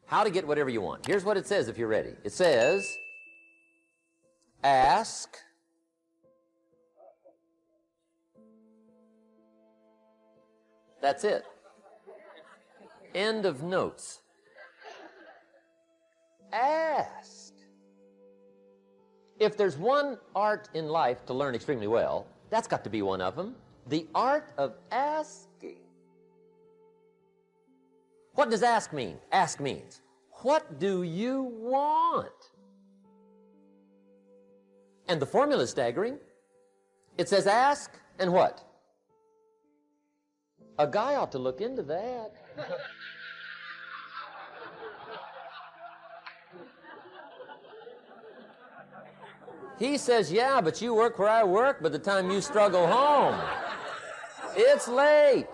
how to get whatever you want. Here's what it says if you're ready. It says, ask That's it. End of notes. Ask. If there's one art in life to learn extremely well, that's got to be one of them. The art of asking. What does ask mean? Ask means, what do you want? And the formula is staggering. It says ask and what? A guy ought to look into that. He says, yeah, but you work where I work. By the time you struggle home, it's late.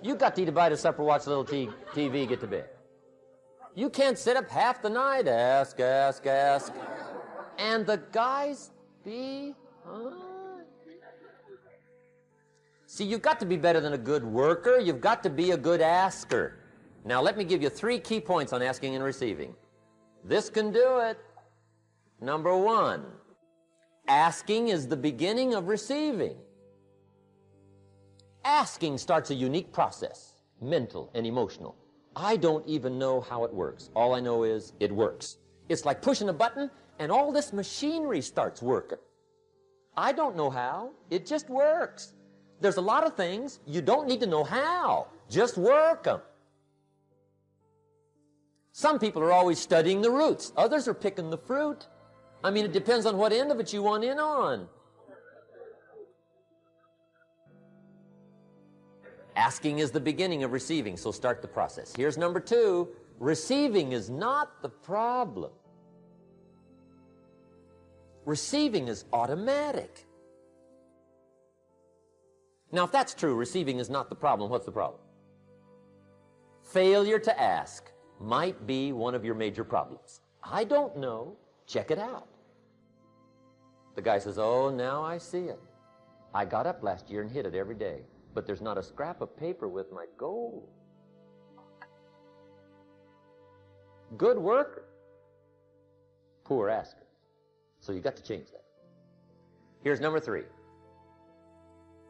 You got to eat a bite of supper, watch a little TV, get to bed. You can't sit up half the night. Ask, ask, ask. And the guys behind. See, you've got to be better than a good worker. You've got to be a good asker. Now, let me give you 3 key points on asking and receiving. This can do it. Number 1, asking is the beginning of receiving. Asking starts a unique process, mental and emotional. I don't even know how it works. All I know is it works. It's like pushing a button and all this machinery starts working. I don't know how. It just works. There's a lot of things you don't need to know how. Just work them. Some people are always studying the roots. Others are picking the fruit. I mean, it depends on what end of it you want in on. Asking is the beginning of receiving, so start the process. Here's number 2. Receiving is not the problem. Receiving is automatic. Now, if that's true, receiving is not the problem, what's the problem? Failure to ask might be one of your major problems. I don't know. Check it out. The guy says, oh, now I see it. I got up last year and hit it every day, but there's not a scrap of paper with my goal. Good worker, poor asker. So you got to change that. Here's number 3.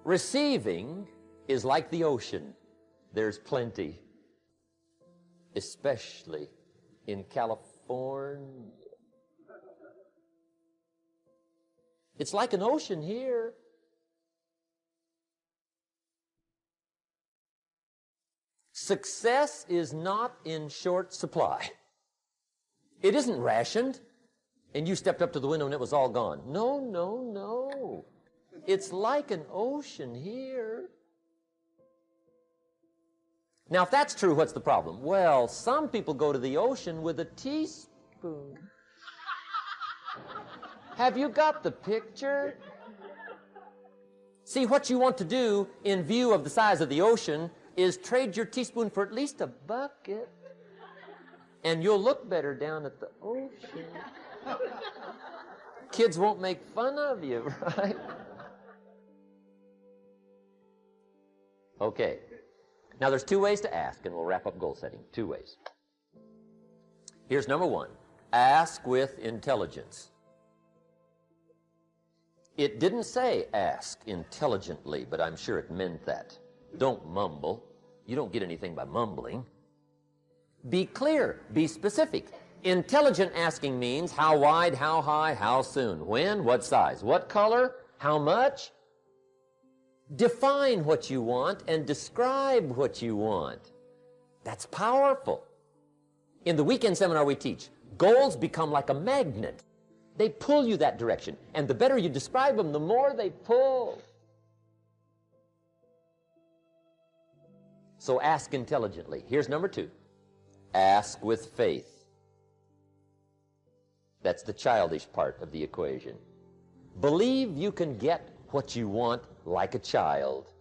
Receiving is like the ocean. There's plenty, especially in California. It's like an ocean here. Success is not in short supply. It isn't rationed, and you stepped up to the window and it was all gone. No, no, no. It's like an ocean here. Now, if that's true, what's the problem? Well, some people go to the ocean with a teaspoon. Have you got the picture? See, what you want to do in view of the size of the ocean is trade your teaspoon for at least a bucket, and you'll look better down at the ocean. Kids won't make fun of you, right? Okay. Now, there's 2 ways to ask, and we'll wrap up goal setting. 2 ways. Here's number 1. Ask with intelligence. It didn't say ask intelligently, but I'm sure it meant that. Don't mumble. You don't get anything by mumbling. Be clear. Be specific. Intelligent asking means how wide, how high, how soon, when, what size, what color, how much. Define what you want and describe what you want. That's powerful. In the weekend seminar we teach, goals become like a magnet. They pull you that direction. And the better you describe them, the more they pull. So ask intelligently. Here's number 2. Ask with faith. That's the childish part of the equation. Believe you can get what you want like a child.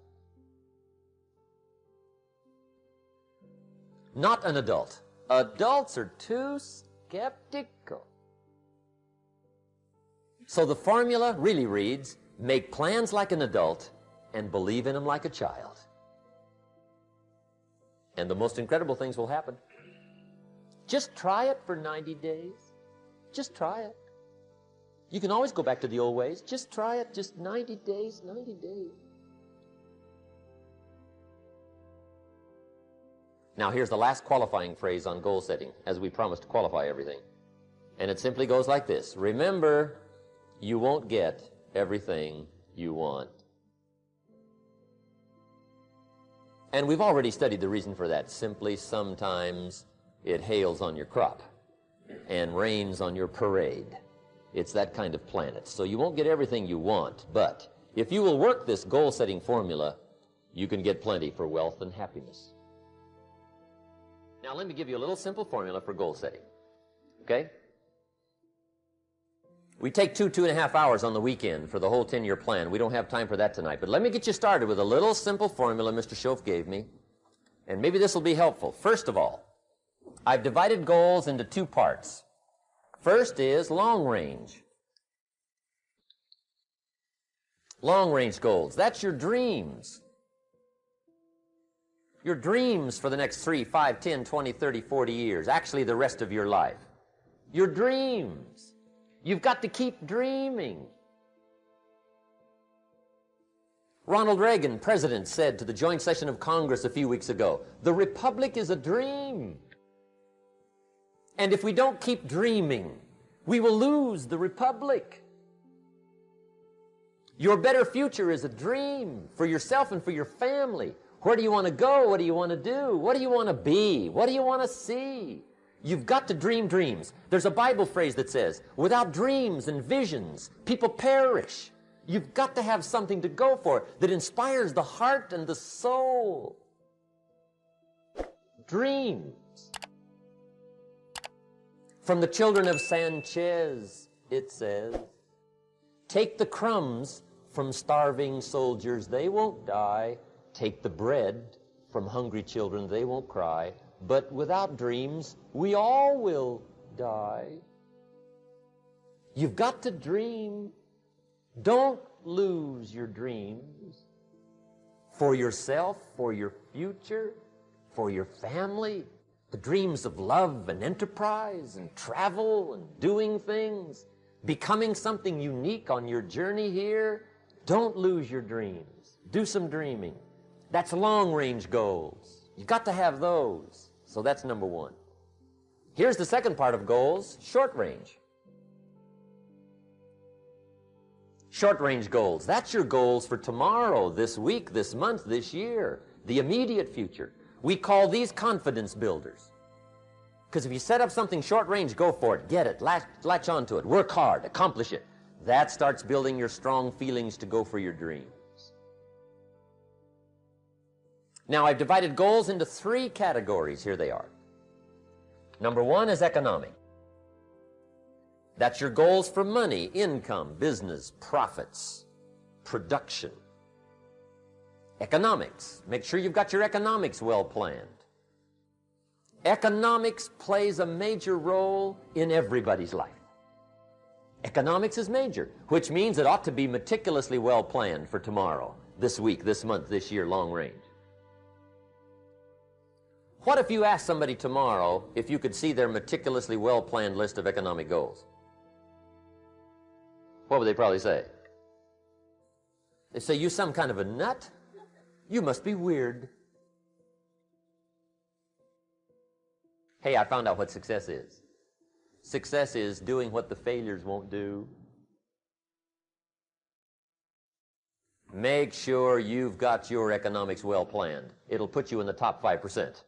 Not an adult. Adults are too skeptical. So the formula really reads, make plans like an adult and believe in them like a child. And the most incredible things will happen. Just try it for 90 days. Just try it. You can always go back to the old ways. Just try it. Just 90 days, 90 days. Now, here's the last qualifying phrase on goal setting, as we promised to qualify everything. And it simply goes like this. Remember, you won't get everything you want. And we've already studied the reason for that. Simply, sometimes it hails on your crop and rains on your parade. It's that kind of planet. So you won't get everything you want, but if you will work this goal-setting formula, you can get plenty for wealth and happiness. Now, let me give you a little simple formula for goal setting, okay? We take 2.5 hours on the weekend for the whole 10-year plan. We don't have time for that tonight, but let me get you started with a little simple formula Mr. Schoaf gave me, and maybe this will be helpful. First of all, I've divided goals into 2 parts. First is long range. Long range goals. That's your dreams. Your dreams for the next 3, 5, 10, 20, 30, 40 years. Actually, the rest of your life. Your dreams. You've got to keep dreaming. Ronald Reagan, president, said to the joint session of Congress a few weeks ago, "The Republic is a dream. And if we don't keep dreaming, we will lose the Republic." Your better future is a dream for yourself and for your family. Where do you want to go? What do you want to do? What do you want to be? What do you want to see? You've got to dream dreams. There's a Bible phrase that says, without dreams and visions, people perish. You've got to have something to go for that inspires the heart and the soul. Dreams. From the children of Sanchez, it says, take the crumbs from starving soldiers, they won't die. Take the bread from hungry children, they won't cry. But without dreams, we all will die. You've got to dream. Don't lose your dreams. For yourself, for your future, for your family. The dreams of love and enterprise and travel and doing things. Becoming something unique on your journey here. Don't lose your dreams. Do some dreaming. That's long-range goals. You've got to have those. So that's number 1. Here's the second part of goals, short-range. Short-range goals. That's your goals for tomorrow, this week, this month, this year, the immediate future. We call these confidence builders. Because if you set up something short-range, go for it, get it, latch onto it, work hard, accomplish it. That starts building your strong feelings to go for your dreams. Now, I've divided goals into 3 categories. Here they are. Number 1 is economic. That's your goals for money, income, business, profits, production. Economics. Make sure you've got your economics well planned. Economics plays a major role in everybody's life. Economics is major, which means it ought to be meticulously well planned for tomorrow, this week, this month, this year, long range. What if you asked somebody tomorrow if you could see their meticulously well-planned list of economic goals? What would they probably say? They'd say, you some kind of a nut? You must be weird. Hey, I found out what success is. Success is doing what the failures won't do. Make sure you've got your economics well planned. It'll put you in the top 5%.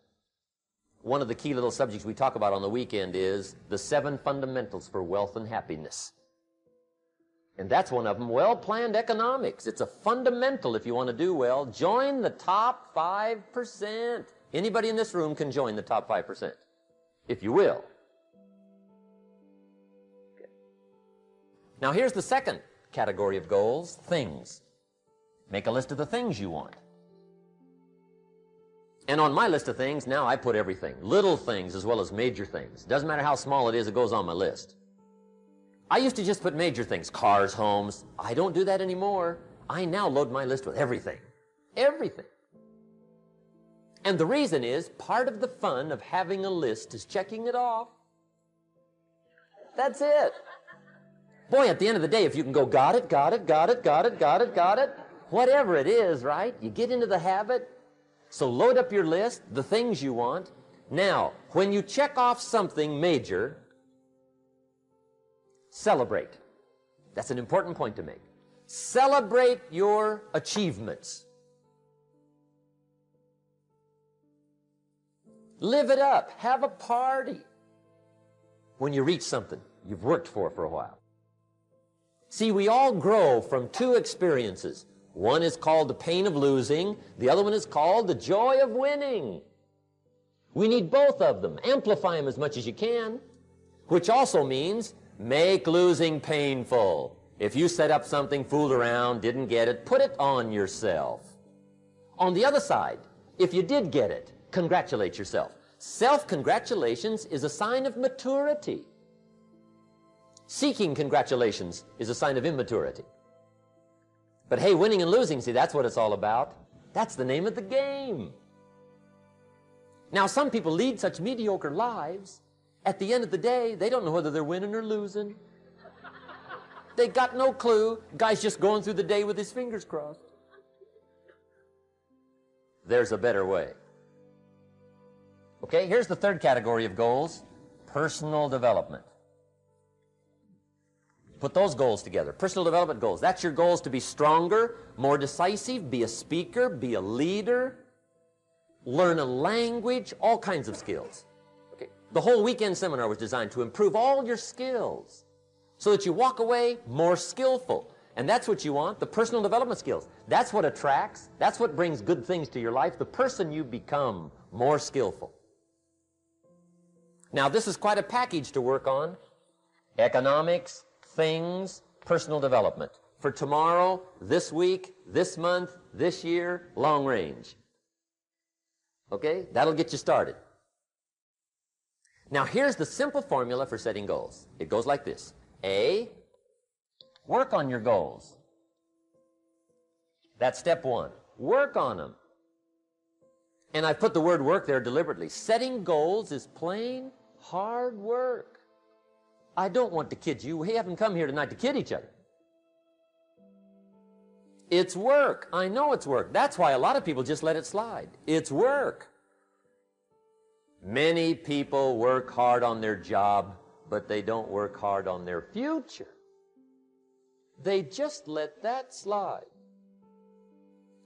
One of the key little subjects we talk about on the weekend is the 7 fundamentals for wealth and happiness. And that's one of them, well-planned economics. It's a fundamental if you want to do well. Join the top 5%. Anybody in this room can join the top 5%, if you will. Okay. Now here's the second category of goals, things. Make a list of the things you want. And on my list of things, now I put everything. Little things as well as major things. Doesn't matter how small it is, it goes on my list. I used to just put major things, cars, homes. I don't do that anymore. I now load my list with everything. Everything. And the reason is, part of the fun of having a list is checking it off. That's it. Boy, at the end of the day, if you can go, got it, got it, got it, got it, got it, got it, whatever it is, right? You get into the habit. So load up your list, the things you want. Now, when you check off something major, celebrate. That's an important point to make. Celebrate your achievements. Live it up. Have a party when you reach something you've worked for a while. See, we all grow from two experiences. One is called the pain of losing. The other one is called the joy of winning. We need both of them. Amplify them as much as you can, which also means make losing painful. If you set up something, fooled around, didn't get it, put it on yourself. On the other side, if you did get it, congratulate yourself. Self-congratulations is a sign of maturity. Seeking congratulations is a sign of immaturity. But hey, winning and losing, see, that's what it's all about. That's the name of the game. Now, some people lead such mediocre lives, at the end of the day, they don't know whether they're winning or losing. They got no clue. Guy's just going through the day with his fingers crossed. There's a better way. Okay, here's the third category of goals, personal development. Put those goals together. Personal development goals. That's your goals to be stronger, more decisive, be a speaker, be a leader, learn a language, all kinds of skills. Okay. The whole weekend seminar was designed to improve all your skills so that you walk away more skillful. And that's what you want, the personal development skills. That's what attracts, that's what brings good things to your life, the person you become more skillful. Now, this is quite a package to work on. Economics, things, personal development. For tomorrow, this week, this month, this year, long range. Okay? That'll get you started. Now, here's the simple formula for setting goals. It goes like this. A, work on your goals. That's step one. Work on them. And I put the word work there deliberately. Setting goals is plain hard work. I don't want to kid you. We haven't come here tonight to kid each other. It's work. I know it's work. That's why a lot of people just let it slide. It's work. Many people work hard on their job, but they don't work hard on their future. They just let that slide.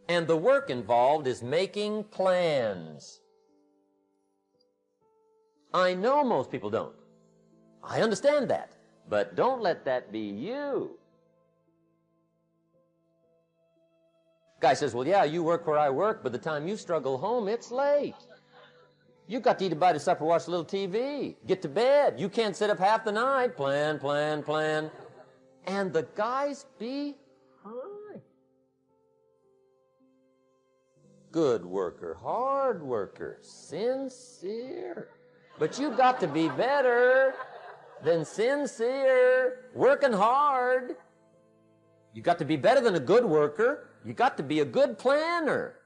And the work involved is making plans. I know most people don't. I understand that. But don't let that be you. Guy says, well, yeah, you work where I work, but the time you struggle home, it's late. You got to eat a bite of supper, watch a little TV, get to bed. You can't sit up half the night. Plan, plan, plan. And the guy's behind. Good worker, hard worker, sincere. But you got to be better than sincere, working hard. You got to be better than a good worker. You got to be a good planner.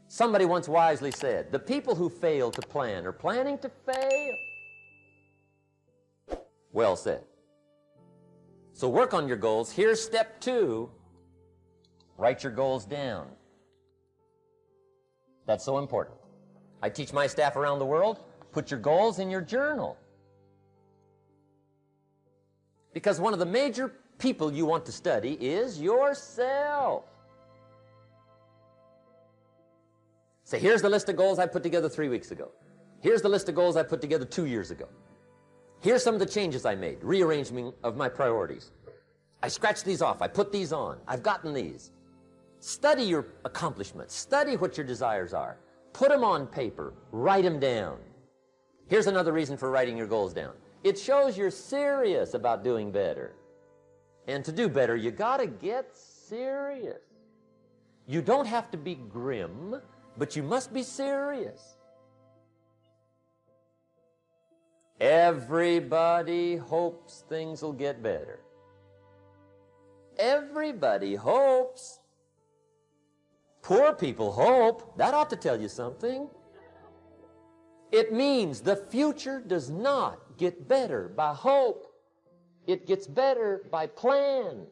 Somebody once wisely said, the people who fail to plan are planning to fail. Well said. So work on your goals. Here's step 2. Write your goals down. That's so important. I teach my staff around the world, put your goals in your journal. Because one of the major people you want to study is yourself. Say, here's the list of goals I put together 3 weeks ago. Here's the list of goals I put together 2 years ago. Here's some of the changes I made, rearrangement of my priorities. I scratched these off. I put these on. I've gotten these. Study your accomplishments. Study what your desires are. Put them on paper. Write them down. Here's another reason for writing your goals down. It shows you're serious about doing better. And to do better, you got to get serious. You don't have to be grim, but you must be serious. Everybody hopes things will get better. Everybody hopes. Poor people hope. That ought to tell you something. It means the future does not get better by hope. It gets better by plan.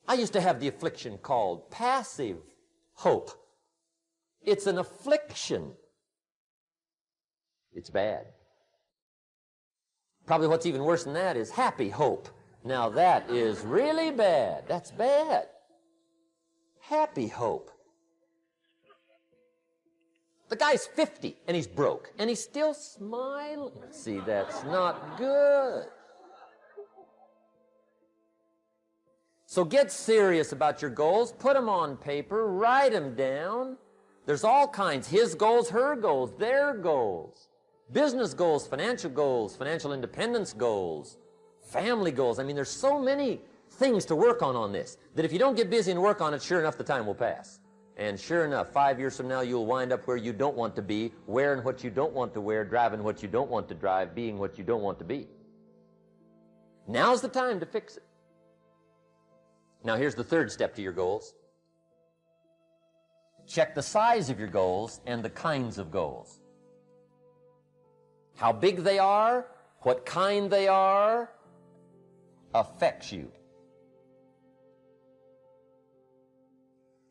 I used to have the affliction called passive hope. It's an affliction. It's bad. Probably what's even worse than that is happy hope. Now that is really bad. That's bad. Happy hope. The guy's 50 and he's broke and he's still smiling. See, that's not good. So get serious about your goals. Put them on paper. Write them down. There's all kinds. His goals, her goals, their goals. Business goals, financial independence goals, family goals. I mean, there's so many things to work on this that if you don't get busy and work on it, sure enough, the time will pass. And sure enough, 5 years from now, you'll wind up where you don't want to be, wearing what you don't want to wear, driving what you don't want to drive, being what you don't want to be. Now's the time to fix it. Now, here's the third step to your goals. Check the size of your goals and the kinds of goals. How big they are, what kind they are, affects you.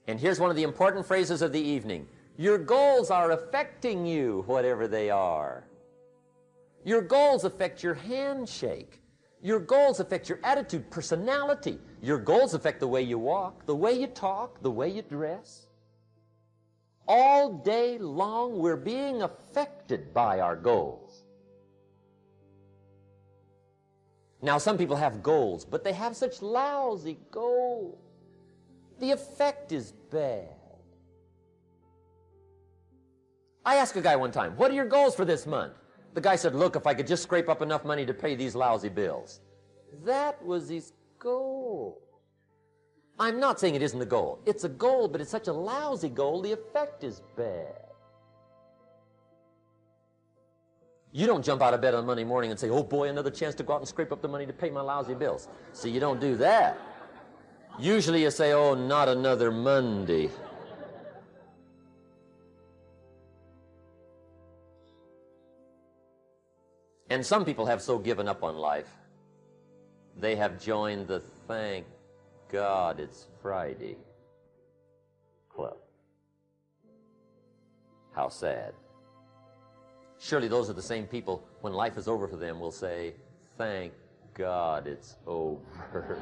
And here's one of the important phrases of the evening. Your goals are affecting you, whatever they are. Your goals affect your handshake. Your goals affect your attitude, personality. Your goals affect the way you walk, the way you talk, the way you dress. All day long, we're being affected by our goals. Now, some people have goals, but they have such lousy goals. The effect is bad. I asked a guy one time, what are your goals for this month? The guy said, look, if I could just scrape up enough money to pay these lousy bills. That was his goal. I'm not saying it isn't the goal. It's a goal, but it's such a lousy goal, the effect is bad. You don't jump out of bed on Monday morning and say, oh boy, another chance to go out and scrape up the money to pay my lousy bills. See, you don't do that. Usually you say, oh, not another Monday. And some people have so given up on life, they have joined the thank God it's Friday club. How sad. Surely those are the same people, when life is over for them, will say, thank God it's over.